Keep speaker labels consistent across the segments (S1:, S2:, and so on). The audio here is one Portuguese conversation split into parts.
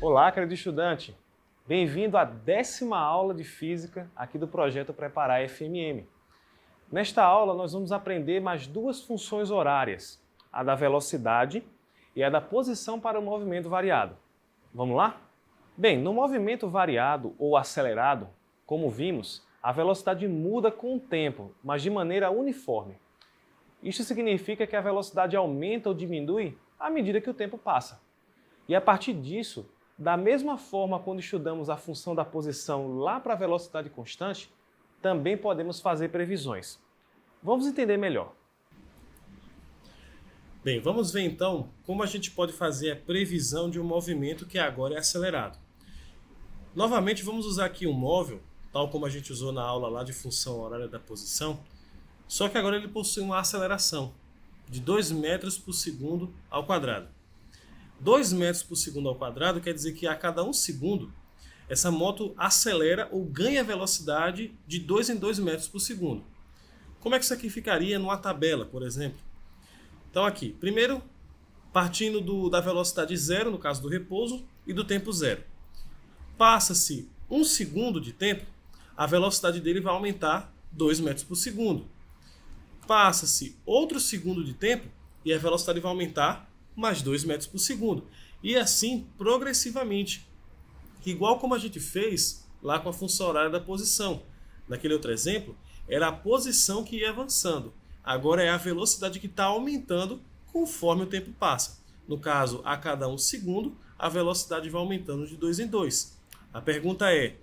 S1: Olá, querido estudante! Bem-vindo à 10ª aula de Física aqui do projeto Preparar FMM. Nesta aula, nós vamos aprender mais duas funções horárias, a da velocidade e a da posição para o movimento variado. Vamos lá? Bem, no movimento variado ou acelerado, como vimos, a velocidade muda com o tempo, mas de maneira uniforme. Isso significa que a velocidade aumenta ou diminui à medida que o tempo passa. E a partir disso, da mesma forma quando estudamos a função da posição lá para a velocidade constante, também podemos fazer previsões. Vamos entender melhor.
S2: Bem, vamos ver então como a gente pode fazer a previsão de um movimento que agora é acelerado. Novamente vamos usar aqui um móvel, tal como a gente usou na aula lá de função horária da posição, só que agora ele possui uma aceleração de 2 metros por segundo ao quadrado. 2 metros por segundo ao quadrado quer dizer que a cada 1 segundo essa moto acelera ou ganha velocidade de 2 em 2 metros por segundo. Como é que isso aqui ficaria numa tabela, por exemplo? Então aqui, primeiro partindo da velocidade zero, no caso do repouso, e do tempo zero. Passa-se 1 segundo de tempo, a velocidade dele vai aumentar 2 metros por segundo. Passa-se outro segundo de tempo e a velocidade vai aumentar mais 2 metros por segundo. E assim progressivamente. Igual como a gente fez lá com a função horária da posição. Naquele outro exemplo, era a posição que ia avançando. Agora é a velocidade que está aumentando conforme o tempo passa. No caso, a cada 1 segundo, a velocidade vai aumentando de 2 em 2. A pergunta é,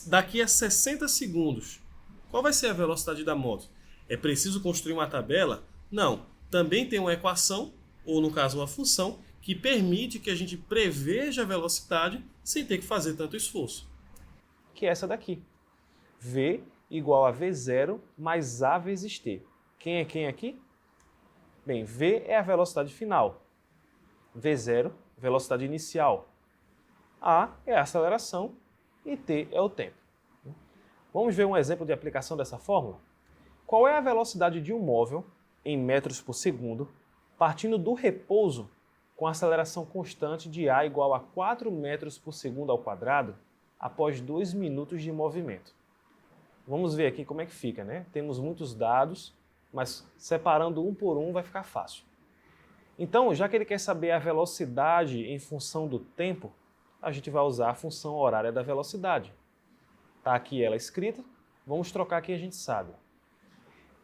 S2: daqui a 60 segundos, qual vai ser a velocidade da moto? É preciso construir uma tabela? Não. Também tem uma equação, ou no caso uma função, que permite que a gente preveja a velocidade sem ter que fazer tanto esforço.
S1: Que é essa daqui. V igual a V0 mais A vezes T. Quem é quem aqui? Bem, V é a velocidade final. V0, velocidade inicial. A é a aceleração e T é o tempo. Vamos ver um exemplo de aplicação dessa fórmula? Qual é a velocidade de um móvel, em metros por segundo, partindo do repouso com aceleração constante de A igual a 4 metros por segundo ao quadrado após 2 minutos de movimento? Vamos ver aqui como é que fica, né? Temos muitos dados, mas separando um por um vai ficar fácil. Então, já que ele quer saber a velocidade em função do tempo, a gente vai usar a função horária da velocidade. Está aqui ela escrita, vamos trocar quem a gente sabe.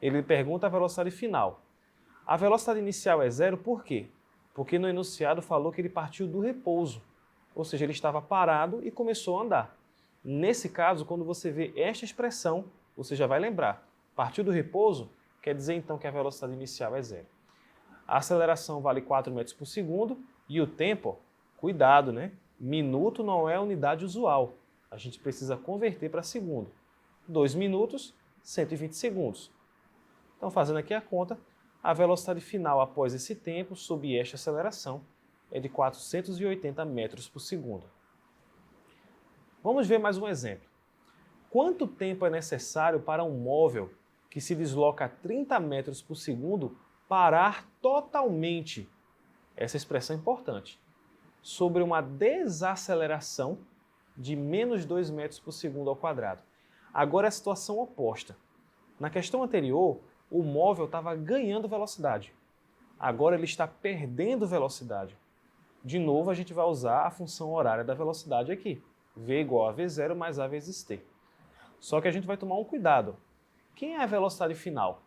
S1: Ele pergunta a velocidade final. A velocidade inicial é zero por quê? Porque no enunciado falou que ele partiu do repouso, ou seja, ele estava parado e começou a andar. Nesse caso, quando você vê esta expressão, você já vai lembrar. Partiu do repouso quer dizer então que a velocidade inicial é zero. A aceleração vale 4 metros por segundo e o tempo, cuidado, né? Minuto não é a unidade usual. A gente precisa converter para segundo. 2 minutos, 120 segundos. Então, fazendo aqui a conta, a velocidade final após esse tempo, sob esta aceleração, é de 480 metros por segundo. Vamos ver mais um exemplo. Quanto tempo é necessário para um móvel que se desloca a 30 metros por segundo parar totalmente? Essa expressão é importante. Sobre uma desaceleração de menos 2 metros por segundo ao quadrado. Agora é a situação oposta. Na questão anterior, o móvel estava ganhando velocidade. Agora ele está perdendo velocidade. De novo, a gente vai usar a função horária da velocidade aqui. V igual a V0 mais A vezes T. Só que a gente vai tomar um cuidado. Quem é a velocidade final?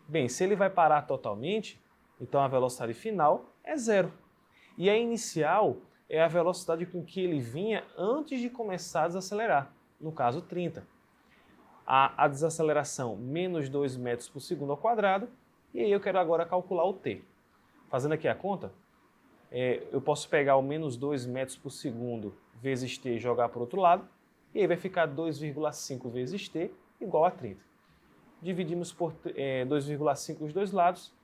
S1: Bem, se ele vai parar totalmente, então a velocidade final é zero. E a inicial é a velocidade com que ele vinha antes de começar a desacelerar, no caso 30. A desaceleração menos 2 metros por segundo ao quadrado, e aí eu quero agora calcular o T. Fazendo aqui a conta, eu posso pegar o menos 2 metros por segundo vezes T e jogar para o outro lado, e aí vai ficar 2,5 vezes T igual a 30. Dividimos por 2,5 os dois lados,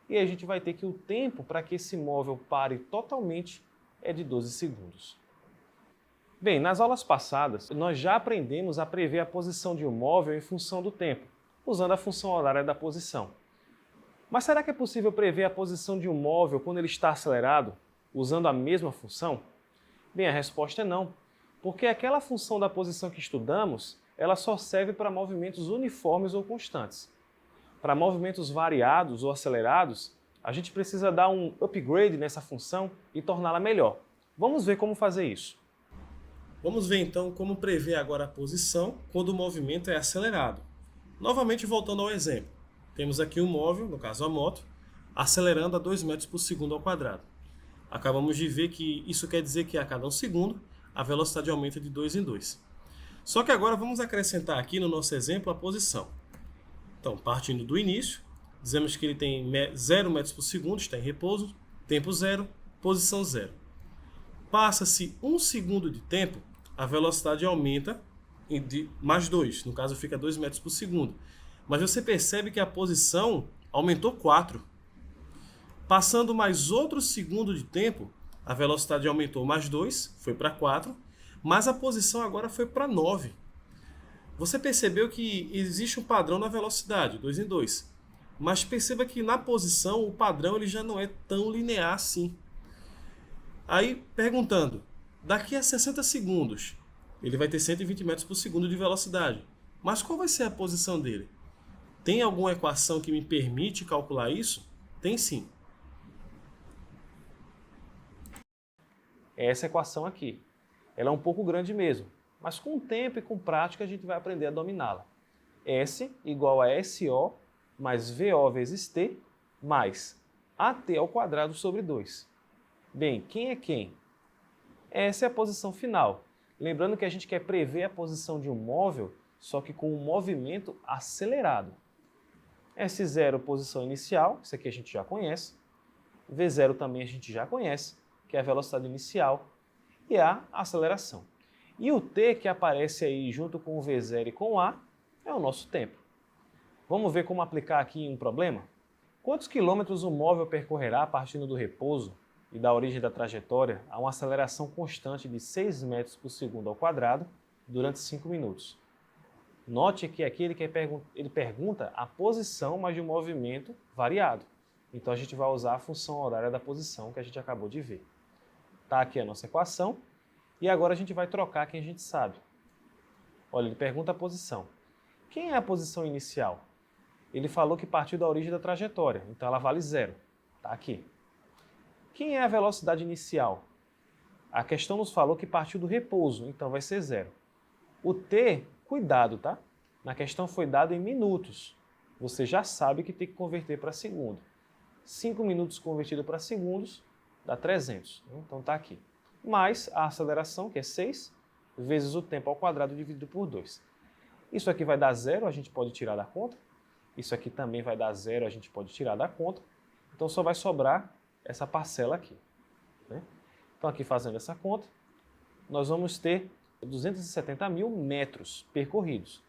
S1: e aí a gente vai ter que o tempo para que esse móvel pare totalmente é de 12 segundos. Bem, nas aulas passadas, nós já aprendemos a prever a posição de um móvel em função do tempo, usando a função horária da posição. Mas será que é possível prever a posição de um móvel quando ele está acelerado, usando a mesma função? Bem, a resposta é não, porque aquela função da posição que estudamos, ela só serve para movimentos uniformes ou constantes. Para movimentos variados ou acelerados, a gente precisa dar um upgrade nessa função e torná-la melhor. Vamos ver como fazer isso.
S2: Vamos ver então como prever agora a posição quando o movimento é acelerado. Novamente voltando ao exemplo. Temos aqui um móvel, no caso a moto, acelerando a 2 metros por segundo ao quadrado. Acabamos de ver que isso quer dizer que a cada 1 segundo a velocidade aumenta de 2 em 2. Só que agora vamos acrescentar aqui no nosso exemplo a posição. Então, partindo do início, dizemos que ele tem 0 metros por segundo, está em repouso, tempo 0, posição 0. Passa-se 1 segundo de tempo, a velocidade aumenta de mais 2, no caso fica 2 metros por segundo. Mas você percebe que a posição aumentou 4. Passando mais outro segundo de tempo, a velocidade aumentou mais 2, foi para 4, mas a posição agora foi para 9. Você percebeu que existe um padrão na velocidade, 2 em 2. Mas perceba que na posição o padrão ele já não é tão linear assim. Aí, perguntando, daqui a 60 segundos, ele vai ter 120 metros por segundo de velocidade. Mas qual vai ser a posição dele? Tem alguma equação que me permite calcular isso? Tem sim.
S1: Essa equação aqui. Ela é um pouco grande mesmo, mas com o tempo e com prática a gente vai aprender a dominá-la. S igual a SO mais VO vezes T mais AT ao quadrado sobre 2. Bem, quem é quem? Essa é a posição final. Lembrando que a gente quer prever a posição de um móvel, só que com um movimento acelerado. S0, posição inicial, isso aqui a gente já conhece. V0 também a gente já conhece, que é a velocidade inicial. E a aceleração. E o T que aparece aí junto com o V0 e com o A é o nosso tempo. Vamos ver como aplicar aqui em um problema? Quantos quilômetros o móvel percorrerá partindo do repouso e da origem da trajetória a uma aceleração constante de 6 metros por segundo ao quadrado durante 5 minutos? Note que aqui ele pergunta a posição, mas de um movimento variado. Então a gente vai usar a função horária da posição que a gente acabou de ver. Está aqui a nossa equação e agora a gente vai trocar quem a gente sabe. Olha, ele pergunta a posição. Quem é a posição inicial? Ele falou que partiu da origem da trajetória, então ela vale 0. Está aqui. Quem é a velocidade inicial? A questão nos falou que partiu do repouso, então vai ser 0. O T, cuidado, tá? Na questão foi dado em minutos. Você já sabe que tem que converter para segundo. 5 minutos convertido para segundos dá 300. Então está aqui. Mais a aceleração, que é 6, vezes o tempo ao quadrado dividido por 2. Isso aqui vai dar 0, a gente pode tirar da conta. Isso aqui também vai dar 0, a gente pode tirar da conta. Então só vai sobrar essa parcela aqui. Né? Então aqui fazendo essa conta, nós vamos ter 270 mil metros percorridos.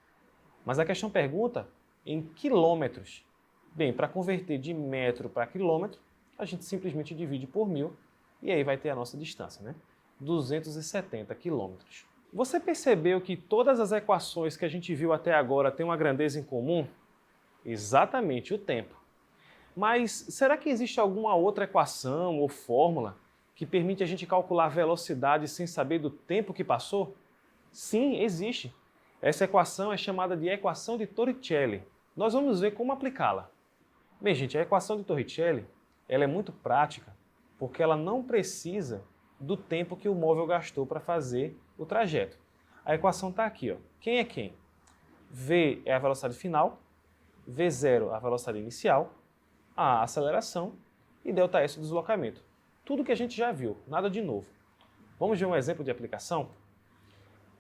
S1: Mas a questão pergunta em quilômetros. Bem, para converter de metro para quilômetro, a gente simplesmente divide por 1000 e aí vai ter a nossa distância, né? 270 quilômetros. Você percebeu que todas as equações que a gente viu até agora têm uma grandeza em comum? Exatamente, o tempo. Mas será que existe alguma outra equação ou fórmula que permite a gente calcular a velocidade sem saber do tempo que passou? Sim, existe. Essa equação é chamada de equação de Torricelli. Nós vamos ver como aplicá-la. Bem, gente, a equação de Torricelli ela é muito prática porque ela não precisa do tempo que o móvel gastou para fazer o trajeto. A equação está aqui. Ó. Quem é quem? V é a velocidade final, V0 a velocidade inicial, a aceleração e ΔS o deslocamento. Tudo que a gente já viu, nada de novo. Vamos ver um exemplo de aplicação?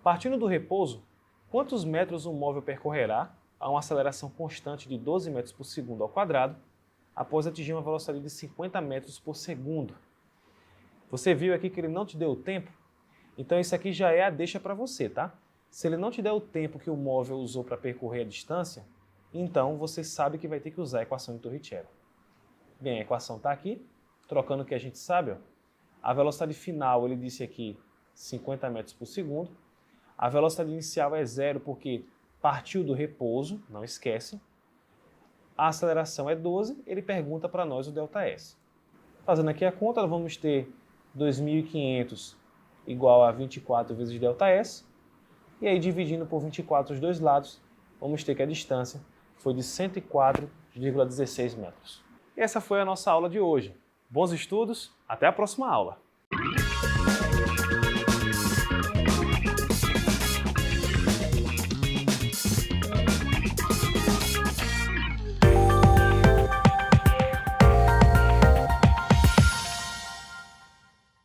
S1: Partindo do repouso, quantos metros um móvel percorrerá a uma aceleração constante de 12 metros por segundo ao quadrado após atingir uma velocidade de 50 metros por segundo? Você viu aqui que ele não te deu o tempo? Então isso aqui já é a deixa para você, tá? Se ele não te der o tempo que o móvel usou para percorrer a distância, então você sabe que vai ter que usar a equação de Torricelli. Bem, a equação está aqui, trocando o que a gente sabe. Ó. A velocidade final, ele disse aqui, 50 metros por segundo. A velocidade inicial é 0 porque partiu do repouso, não esquece. A aceleração é 12, ele pergunta para nós o ΔS. Fazendo aqui a conta, nós vamos ter 2.500 igual a 24 vezes ΔS. E aí, dividindo por 24 os dois lados, vamos ter que a distância foi de 104,16 metros. E essa foi a nossa aula de hoje. Bons estudos, até a próxima aula!